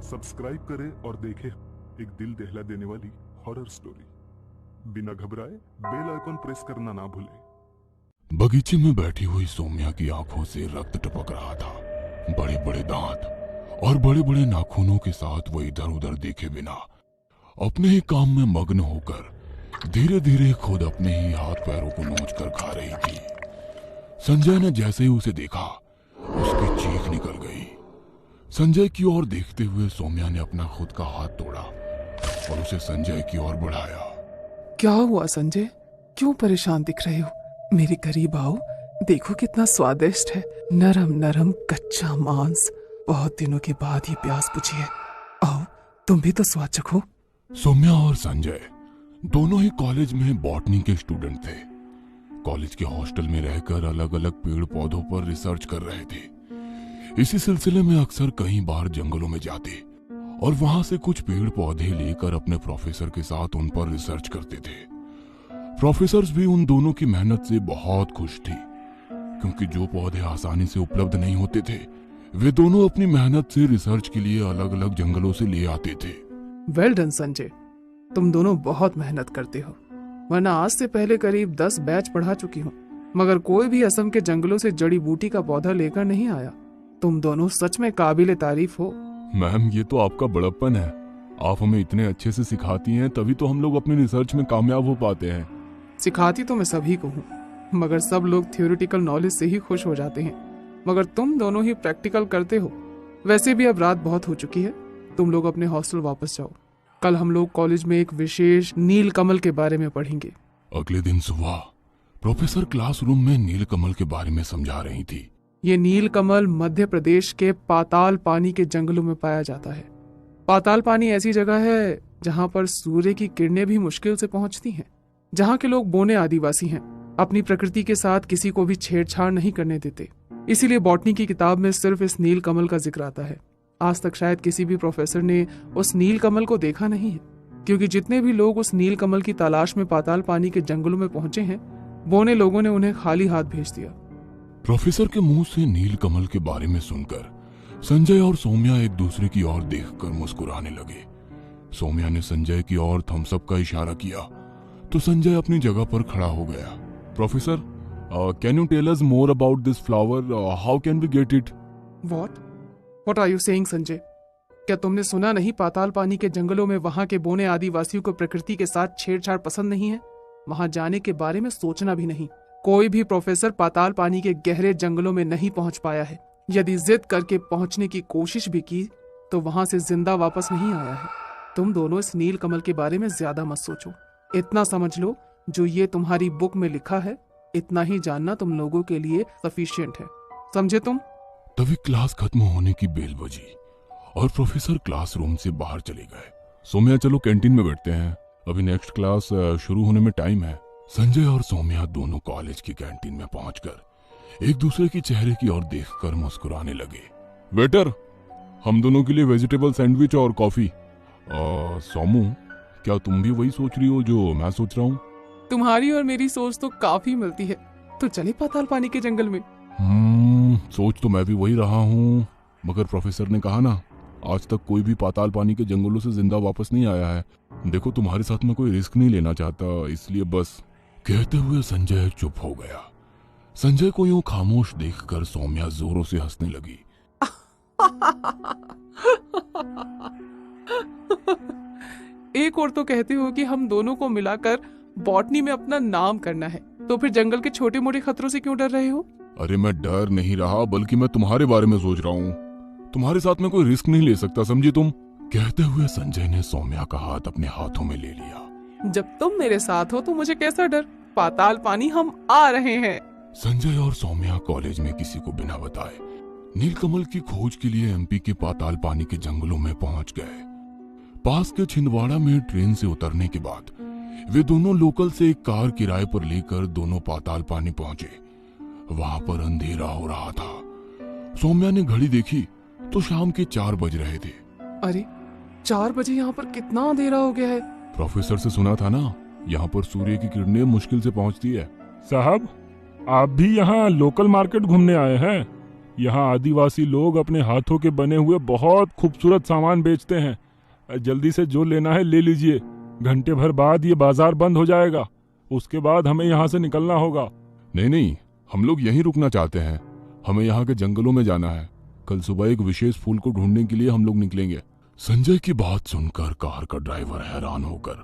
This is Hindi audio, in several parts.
सब्सक्राइब करें और देखें एक दिल दहला देने वाली हॉरर स्टोरी। बिना घबराए बेल आइकॉन प्रेस करना ना भूलें। बगीचे में बैठी हुई सौम्या की आंखों से रक्त टपक रहा था। बड़े बड़े दांत और बड़े बड़े नाखूनों के साथ वो इधर उधर देखे बिना अपने ही काम में मग्न होकर धीरे धीरे खुद अपने ही हाथ पैरों को नोच कर खा रही थी। संजय ने जैसे ही उसे देखा उसकी चीख निकल गई। संजय की ओर देखते हुए सौम्या ने अपना खुद का हाथ तोड़ा और उसे संजय की ओर बढ़ाया। क्या हुआ संजय, क्यों परेशान दिख रहे हो? मेरे करीब आओ, देखो कितना स्वादिष्ट है, नरम नरम कच्चा मांस। बहुत दिनों के बाद ही प्यास बुझी है। आओ तुम भी तो स्वाद चखो। सौम्या और संजय दोनों ही कॉलेज में बॉटनी के स्टूडेंट थे। कॉलेज के हॉस्टल में रहकर अलग अलग पेड़ पौधों पर रिसर्च कर रहे थे। इसी सिलसिले में अक्सर कई बार जंगलों में जाते और वहां से कुछ पेड़ पौधे लेकर अपने प्रोफेसर के साथ उन पर रिसर्च करते थे। प्रोफेसर्स भी उन दोनों की मेहनत से बहुत खुश थी, क्योंकि जो पौधे आसानी से उपलब्ध नहीं होते थे वे दोनों अपनी मेहनत से रिसर्च के लिए अलग अलग जंगलों से ले आते थे। वेल डन संजय, तुम दोनों बहुत मेहनत करते हो, वरना आज से पहले करीब 10 बैच पढ़ा चुकी हूँ, मगर कोई भी असम के जंगलों से जड़ी बूटी का पौधा लेकर नहीं आया। तुम दोनों सच में काबिले तारीफ हो। मैम, ये तो आपका बड़प्पन है। आप हमें इतने अच्छे से सिखाती हैं, तभी तो हम लोग अपनी रिसर्च में कामयाब हो पाते हैं। सिखाती तो मैं सभी को हूँ, मगर सब लोग थियोरिटिकल नॉलेज से ही खुश हो जाते हैं, मगर तुम दोनों ही प्रैक्टिकल करते हो। वैसे भी अब रात बहुत हो चुकी है, तुम लोग अपने हॉस्टल वापस जाओ। कल हम लोग कॉलेज में एक विशेष नील कमल के बारे में पढ़ेंगे। अगले दिन सुबह प्रोफेसर क्लासरूम में नील कमल के बारे में समझा रही थी। ये नील कमल मध्य प्रदेश के पाताल पानी के जंगलों में पाया जाता है। पाताल पानी ऐसी जगह है जहाँ पर सूर्य की किरणें भी मुश्किल से पहुँचती हैं। जहाँ के लोग बोने आदिवासी हैं, अपनी प्रकृति के साथ किसी को भी छेड़छाड़ नहीं करने देते। इसीलिए बॉटनी की किताब में सिर्फ इस नील कमल का जिक्र आता है। आज तक शायद किसी भी प्रोफेसर ने उस नील कमल को देखा नहीं है, क्योंकि जितने भी लोग उस नील कमल की तलाश में पाताल पानी के जंगलों में पहुंचे हैं, बोने लोगों ने उन्हें खाली हाथ भेज दिया। प्रोफेसर के मुंह से नील कमल के बारे में सुनकर संजय और सौम्या एक दूसरे की ओर देखकर मुस्कुराने लगे। सौम्या ने संजय की ओर थम्स अप का इशारा किया तो संजय अपनी जगह पर खड़ा हो गया। Professor, can you tell us more about this flower? How can we get it? What are you saying Sanjay? क्या तुमने सुना नहीं, पाताल पानी के जंगलों में वहां के बोने आदिवासियों को प्रकृति के साथ छेड़छाड़ पसंद नहीं है। वहां जाने के बारे में सोचना भी नहीं। कोई भी प्रोफेसर पाताल पानी के गहरे जंगलों में नहीं पहुंच पाया है। यदि जिद करके पहुंचने की कोशिश भी की तो वहां से जिंदा वापस नहीं आया है। तुम दोनों इस नील कमल के बारे में ज्यादा मत सोचो। इतना समझ लो, जो ये तुम्हारी बुक में लिखा है, इतना ही जानना तुम लोगों के लिए सफिशिएंट है। समझे तुम? तभी क्लास खत्म होने की बेल बजी और प्रोफेसर क्लासरूम से बाहर चले गए। सौम्या, चलो कैंटीन में बैठते हैं, अभी नेक्स्ट क्लास शुरू होने में टाइम है। संजय और सौम्या दोनों कॉलेज की कैंटीन में पहुंचकर एक दूसरे के चेहरे की ओर देखकर मुस्कुराने लगे। वेटर, हम दोनों के लिए वेजिटेबल सैंडविच और कॉफी। सोमू, क्या तुम भी वही सोच रही हो जो मैं सोच रहा हूँ? तुम्हारी और मेरी सोच तो काफी मिलती है, तो चले पाताल पानी के जंगल में। सोच तो मैं भी वही रहा हूँ, मगर प्रोफेसर ने कहा ना, आज तक कोई भी पाताल पानी के जंगलों से जिंदा वापस नहीं आया है। देखो, तुम्हारे साथ मैं कोई रिस्क नहीं लेना चाहता, इसलिए बस। कहते हुए संजय चुप हो गया। संजय को यूं खामोश देखकर सौम्या जोरों से हंसने लगी। एक और तो कहते हो कि हम दोनों को मिलाकर बॉटनी में अपना नाम करना है, तो फिर जंगल के छोटे मोटे खतरों से क्यों डर रहे हो? अरे मैं डर नहीं रहा, बल्कि मैं तुम्हारे बारे में सोच रहा हूँ। तुम्हारे साथ मैं कोई रिस्क नहीं ले सकता, समझी तुम? कहते हुए संजय ने सौम्या का हाथ अपने हाथों में ले लिया। जब तुम मेरे साथ हो तो मुझे कैसा डर? पाताल पानी हम आ रहे हैं। संजय और सौम्या कॉलेज में किसी को बिना बताए नीलकमल की खोज के लिए एमपी के पाताल पानी के जंगलों में पहुंच गए। पास के छिंदवाड़ा में ट्रेन से उतरने के बाद वे दोनों लोकल से एक कार किराए पर लेकर दोनों पाताल पानी पहुंचे। वहां पर अंधेरा हो रहा था। सौम्या ने घड़ी देखी तो शाम के 4 बज रहे थे। अरे 4 बजे यहाँ पर कितना अंधेरा हो गया है। प्रोफेसर से सुना था ना, यहाँ पर सूर्य की किरणें मुश्किल से पहुँचती है। साहब, आप भी यहाँ लोकल मार्केट घूमने आए हैं? यहाँ आदिवासी लोग अपने हाथों के बने हुए बहुत खूबसूरत सामान बेचते हैं। जल्दी से जो लेना है ले लीजिए, घंटे भर बाद ये बाजार बंद हो जाएगा, उसके बाद हमें यहाँ से निकलना होगा। नहीं नहीं, हम लोग यहीं रुकना चाहते हैं, हमें यहाँ के जंगलों में जाना है। कल सुबह एक विशेष फूल को ढूंढने के लिए हम लोग निकलेंगे। संजय की बात सुनकर कार का ड्राइवर हैरान होकर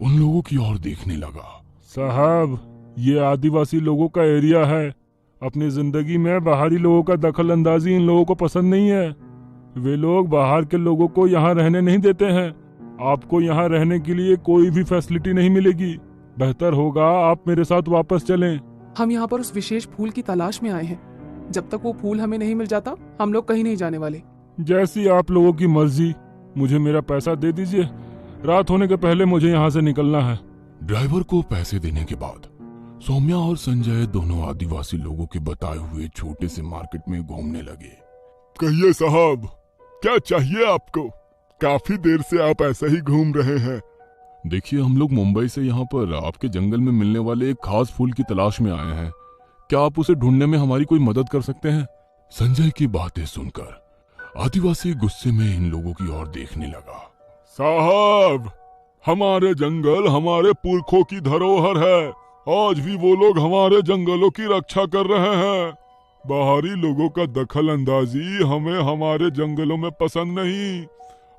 उन लोगों की ओर देखने लगा। साहब, ये आदिवासी लोगों का एरिया है। अपनी जिंदगी में बाहरी लोगों का दखल अंदाजी इन लोगों को पसंद नहीं है। वे लोग बाहर के लोगों को यहाँ रहने नहीं देते हैं। आपको यहाँ रहने के लिए कोई भी फैसिलिटी नहीं मिलेगी। बेहतर होगा आप मेरे साथ वापस चलें। हम यहाँ पर उस विशेष फूल की तलाश में आए हैं। जब तक वो फूल हमें नहीं मिल जाता हम लोग कहीं नहीं जाने वाले। जैसी आप लोगों की मर्जी, मुझे मेरा पैसा दे दीजिए। रात होने के पहले मुझे यहाँ से निकलना है। ड्राइवर को पैसे देने के बाद सौम्या और संजय दोनों आदिवासी लोगों के बताए हुए छोटे से मार्केट में घूमने लगे। कहिए साहब, क्या चाहिए आपको? काफी देर से आप ऐसे ही घूम रहे हैं। देखिए, हम लोग मुंबई से यहाँ पर आपके जंगल में मिलने वाले एक खास फूल की तलाश में आए हैं। क्या आप उसे ढूंढने में हमारी कोई मदद कर सकते हैं? संजय की बातें सुनकर आदिवासी गुस्से में इन लोगों की ओर देखने लगा। साहब, हमारे जंगल हमारे पुरखों की धरोहर है। आज भी वो लोग हमारे जंगलों की रक्षा कर रहे हैं। बाहरी लोगों का दखल अंदाजी हमें हमारे जंगलों में पसंद नहीं।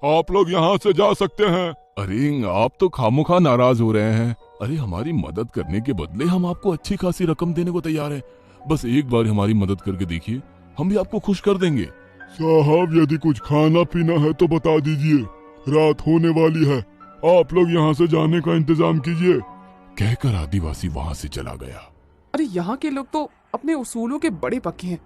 आप लोग यहाँ से जा सकते हैं। अरे, आप तो खामोखा नाराज हो रहे हैं। अरे, हमारी मदद करने के बदले हम आपको अच्छी खासी रकम देने को तैयार हैं। बस एक बार हमारी मदद करके देखिए, हम भी आपको खुश कर देंगे। साहब, यदि कुछ खाना पीना है तो बता दीजिए, रात होने वाली है। आप लोग यहाँ से जाने का इंतजाम कीजिए। कहकर आदिवासी वहाँ से चला गया। अरे यहाँ के लोग तो अपने उसूलों के बड़े पक्के हैं।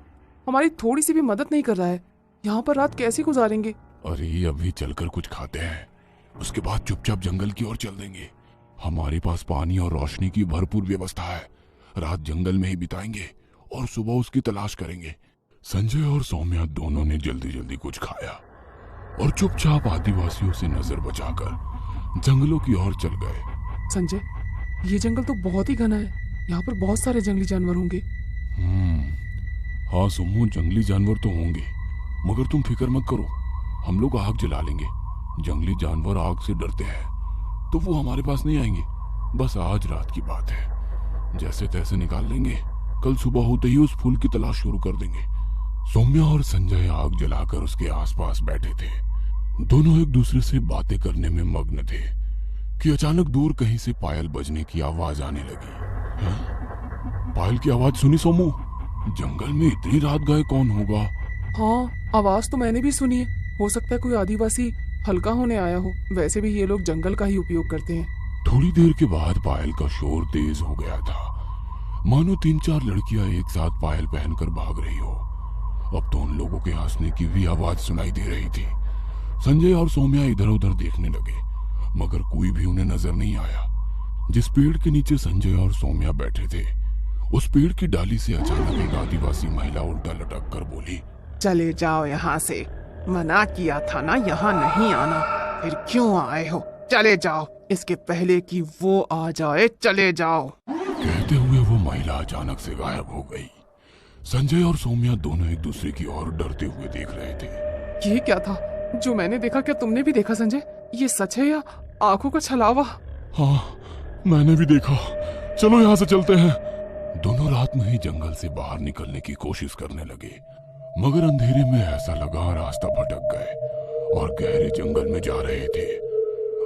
हमारी थोड़ी सी भी मदद नहीं कर रहा है। यहाँ पर रात कैसे गुजारेंगे? अरे, अभी चलकर कुछ खाते हैं, उसके बाद चुपचाप जंगल की ओर चल देंगे। हमारे पास पानी और रोशनी की भरपूर व्यवस्था है। रात जंगल में ही बिताएंगे और सुबह उसकी तलाश करेंगे। संजय और सौम्या दोनों ने जल्दी जल्दी कुछ खाया और चुपचाप आदिवासियों से नजर बचाकर जंगलों की ओर चल गए। संजय, ये जंगल तो बहुत ही घना है। यहाँ पर बहुत सारे जंगली जानवर होंगे। हाँ सुमो, जंगली जानवर तो होंगे, मगर तुम फिक्र मत करो, हम लोग आग जला लेंगे। जंगली जानवर आग से डरते हैं तो वो हमारे पास नहीं आएंगे। बस आज रात की बात है, जैसे तैसे निकाल लेंगे। कल सुबह होते ही उस फूल की तलाश शुरू कर देंगे। सौम्या और संजय आग जलाकर उसके आसपास बैठे थे। दोनों एक दूसरे से बातें करने में मग्न थे कि अचानक दूर कहीं से पायल बजने की आवाज आने लगी। हाँ? पायल की आवाज सुनी सोमू? जंगल में इतनी रात गए कौन होगा? हाँ, आवाज तो मैंने भी सुनी है। हो सकता है कोई आदिवासी हल्का होने आया हो। वैसे भी ये लोग जंगल का ही उपयोग करते हैं। थोड़ी देर के बाद पायल का शोर तेज हो गया था, मानो 3-4 लड़कियां एक साथ पायल पहनकर भाग रही हो। अब तो उन लोगों के हंसने की भी आवाज सुनाई दे रही थी। संजय और सौम्या इधर उधर देखने लगे, मगर कोई भी उन्हें नजर नहीं आया। जिस पेड़ के नीचे संजय और सौम्या बैठे थे, उस पेड़ की डाली से अचानक एक आदिवासी महिला उल्टा लटक कर बोली, चले जाओ यहाँ से। मना किया था ना यहाँ नहीं आना, फिर क्यों आए हो? चले जाओ, इसके पहले कि वो आ जाए। चले जाओ। कहते हुए वो महिला अचानक से गायब हो गई। संजय और सौम्या दोनों एक दूसरे की ओर डरते हुए देख रहे थे। ये क्या था जो मैंने देखा? क्या तुमने भी देखा संजय? ये सच है या आंखों का छलावा? हाँ, मैंने भी देखा। चलो यहाँ से चलते हैं। दोनों रात में ही जंगल से बाहर निकलने की कोशिश करने लगे, मगर अंधेरे में ऐसा लगा रास्ता भटक गए और गहरे जंगल में जा रहे थे।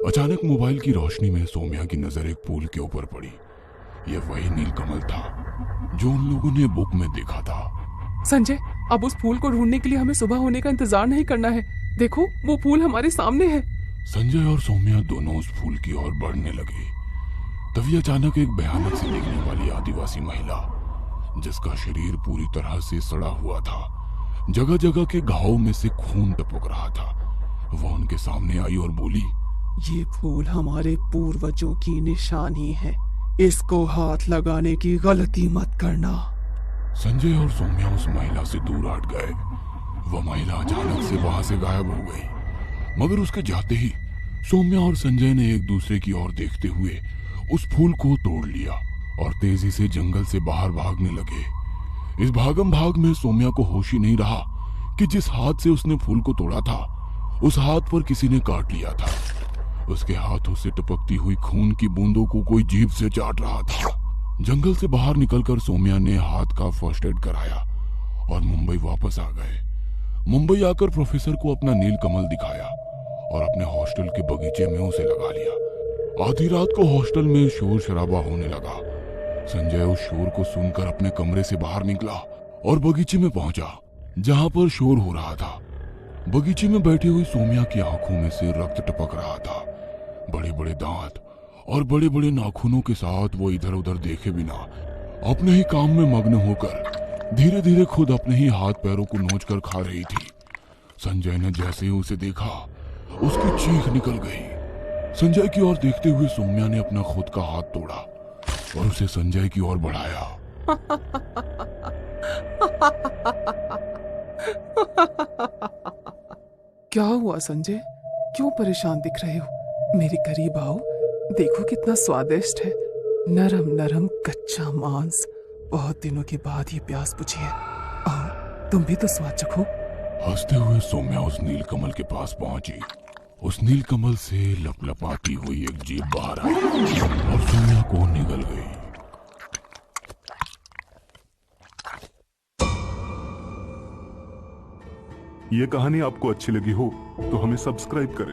अचानक मोबाइल की रोशनी में सौम्या की नजर एक पुल के ऊपर पड़ी। यह वही नीलकमल था जो उन लोगों ने बुक में देखा था। संजय, अब उस फूल को ढूंढने के लिए हमें सुबह होने का इंतजार नहीं करना है। देखो, वो फूल हमारे सामने है। संजय और सौम्या दोनों उस फूल की ओर बढ़ने लगे। तभी अचानक एक भयानक सी दिखने वाली आदिवासी महिला, जिसका शरीर पूरी तरह से सड़ा हुआ था, जगह जगह के घावों में से खून टपक रहा था, वह उनके सामने आई और बोली, ये फूल हमारे पूर्वजों की निशानी है। इसको हाथ लगाने की गलती मत करना। संजय और सौम्या उस महिला से दूर हट गए। वह महिला अचानक से वहां से गायब हो गई, मगर उसके जाते ही सौम्या और संजय ने एक दूसरे की ओर देखते हुए उस फूल को तोड़ लिया और तेजी से जंगल से बाहर भागने लगे। इस भागम भाग में सौम्या को होश ही नहीं रहा कि जिस हाथ से उसने फूल को तोड़ा था उस हाथ पर किसी ने काट लिया था। उसके हाथों से टपकती हुई खून की बूंदों को कोई जीभ से चाट रहा था। जंगल से बाहर निकलकर सौम्या ने हाथ का फर्स्ट एड कराया और मुंबई वापस आ गए। मुंबई आकर प्रोफेसर को अपना नीलकमल दिखाया और अपने हॉस्टल के बगीचे में उसे लगा लिया। आधी रात को हॉस्टल में शोर शराबा होने लगा। संजय उस शोर को सुनकर अपने कमरे से बाहर निकला और बगीचे में पहुंचा जहां पर शोर हो रहा था। बगीचे में बैठी हुई सौम्या की आंखों में से रक्त टपक रहा था। बड़े बड़े दांत और बड़े बड़े नाखूनों के साथ वो इधर उधर देखे बिना अपने ही काम में मग्न होकर धीरे धीरे खुद अपने ही हाथ पैरों को नोचकर खा रही थी। संजय ने जैसे ही उसे देखा उसकी चीख निकल गई। संजय की ओर देखते हुए सौम्या ने अपना खुद का हाथ तोड़ा और उसे संजय की ओर बढ़ाया। क्या हुआ संजय, क्यों परेशान दिख रहे हो? मेरे करीब आओ, देखो कितना स्वादिष्ट है। नरम नरम कच्चा मांस, बहुत दिनों के बाद ये प्यास बुझी है। आओ तुम भी तो स्वाद चखो। हंसते हुए सौम्या उस नीलकमल के पास पहुंची। उस नीलकमल से लपलपाती हुई एक जीभ बाहर आई और सौम्या को निगल गई। ये कहानी आपको अच्छी लगी हो तो हमें सब्सक्राइब करें